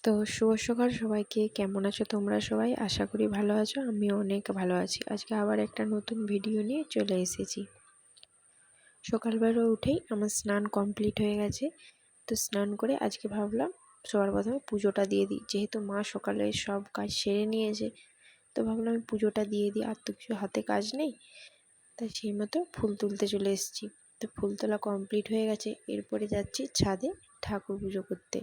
তো শুভ সকাল সবাইকে। কেমন আছো তোমরা সবাই? আশা করি ভালো আছো। আমিও অনেক ভালো আছি। আজকে আবার একটা নতুন ভিডিও নিয়ে চলে এসেছি। সকালবেলা উঠেই আমার স্নান কমপ্লিট হয়ে গেছে। তো স্নান করে আজকে ভাবলাম সবার প্রথমে পুজোটা দিয়ে দিই। যেহেতু মা সকালে সব কাজ সেরে নিয়েছে, তো ভাবলাম আমি পুজোটা দিয়ে দিই। আর তো কিছু হাতে কাজ নেই, তাই সেই মতো ফুল তুলতে চলে এসেছি। তো ফুল তোলা কমপ্লিট হয়ে গেছে। এরপরে যাচ্ছি ছাদে ঠাকুর পুজো করতে।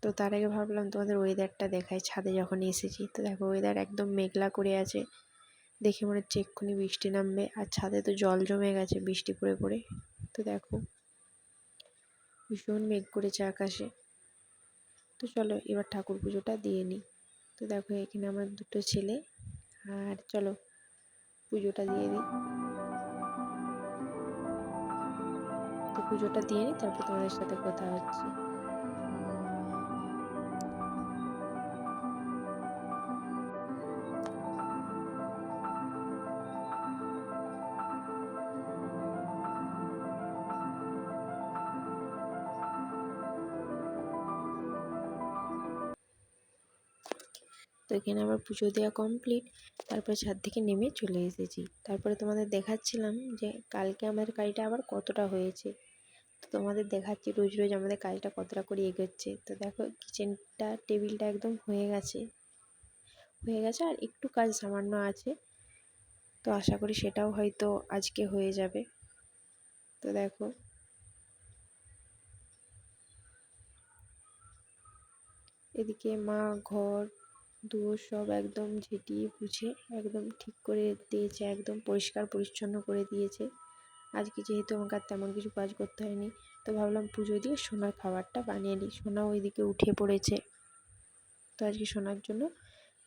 তো তার আগে ভাবলাম তোমাদের ওয়েদারটা দেখাই। ছাদে যখন এসেছি তো দেখো ওয়েদার একদম মেঘলা করে আছে। দেখে মনে হচ্ছে এক্ষুনি বৃষ্টি নামবে। আর ছাদে তো জল জমে গেছে বৃষ্টি পড়ে পড়ে। তো দেখো ভীষণ মেঘ করেছে আকাশে। তো চলো এবার ঠাকুর পুজোটা দিয়ে নিই। তো দেখো এখানে আমার দুটো ছেলে, আর চলো পুজোটা দিয়ে দিই। তো পুজোটা দিয়ে নিই, তারপর তোমাদের সাথে কথা হচ্ছে। তো এখানে আমার পুজো দেওয়া কমপ্লিট। তারপরে ছাদ থেকে নেমে চলে এসেছি। তারপরে তোমাদের দেখাচ্ছিলাম যে কালকে আমাদের কাজটা আবার কতটা হয়েছে। তো তোমাদের দেখাচ্ছি রোজ রোজ আমাদের কাজটা কতটা করে এগোচ্ছে। তো দেখো কিচেনটা টেবিলটা একদম হয়ে গেছে আর একটু কাজ সামান্য আছে। তো আশা করি সেটাও হয়তো আজকে হয়ে যাবে। তো দেখো এদিকে মা ঘর দুয়ার সব একদম ঝেঁটিয়ে মুছে একদম ঠিক করে দিয়েছে, একদম পরিষ্কার পরিচ্ছন্ন করে দিয়েছে। আজকে যেহেতু আমাকে আর তেমন কিছু কাজ করতে হয়নি, তো ভাবলাম পুজো দিয়ে সোনার খাবারটা বানিয়ে নিই। সোনা ওইদিকে উঠে পড়েছে। তো আজকে সোনার জন্য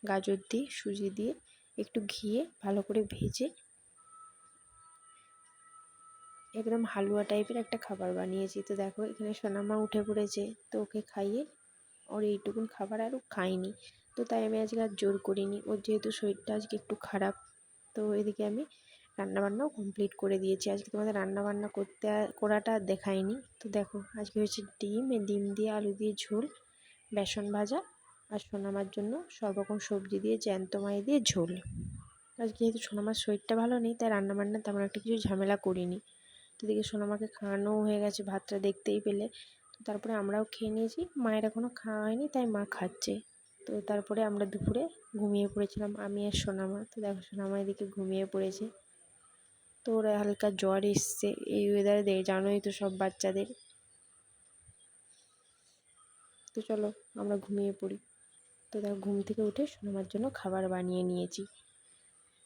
গাজর দিয়ে সুজি দিয়ে একটু ঘিয়ে ভালো করে ভেজে একদম হালুয়া টাইপের একটা খাবার বানিয়েছি। তো দেখো এখানে সোনামা উঠে পড়েছে, তো ওকে খাইয়ে ওর এইটুকুন খাবার আরও খাইনি। তো তাই আমি আজকে আর জোর করিনি। ওর যেহেতু শরীরটা আজকে একটু খারাপ, তো এদিকে আমি রান্নাবান্নাও কমপ্লিট করে দিয়েছি। আজকে তোমাদের রান্নাবান্না করাটা আর দেখাইনি। তো দেখো আজকে হচ্ছে ডিম দিয়ে আলু দিয়ে ঝোল, বেসন ভাজা, আর সোনামার জন্য সব রকম সবজি দিয়ে জ্যান্ত মাছ দিয়ে ঝোল। আজকে যেহেতু সোনামার শরীরটা ভালো নেই, তাই রান্নাবান্না তেমন একটা কিছু ঝামেলা করিনি। তো এদিকে সোনামাকে খাওয়ানোও হয়ে গেছে, ভাতটা দেখতেই পেলে। তো তারপরে আমরাও খেয়ে নিয়েছি। মায়ের এখনও খাওয়া হয়নি, তাই মা খাচ্ছে। তো তারপরে আমরা দুপুরে ঘুমিয়ে পড়েছিলাম আমি আর সোনামা। তো দেখো সোনামা এদিকে ঘুমিয়ে পড়েছে। তো ওর হালকা জ্বর এসছে এই ওয়েদারে, জানোই তো সব বাচ্চাদের। তো চলো আমরা ঘুমিয়ে পড়ি। তো দেখো ঘুম থেকে উঠে সোনামার জন্য খাবার বানিয়ে নিয়েছি।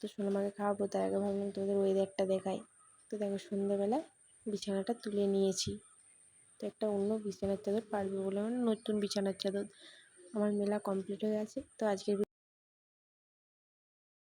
তো সোনামাকে খাওয়াবো, তার আগে ভাবলাম তোদের ওয়েদারটা দেখাই। তো দেখো সন্ধ্যেবেলায় বিছানাটা তুলে নিয়েছি। তো একটা অন্য বিছানার চাদর পারবে বলে, মানে নতুন বিছানার চাদর আমার মেলা কমপ্লিট হয়ে গেছে। তো আজকের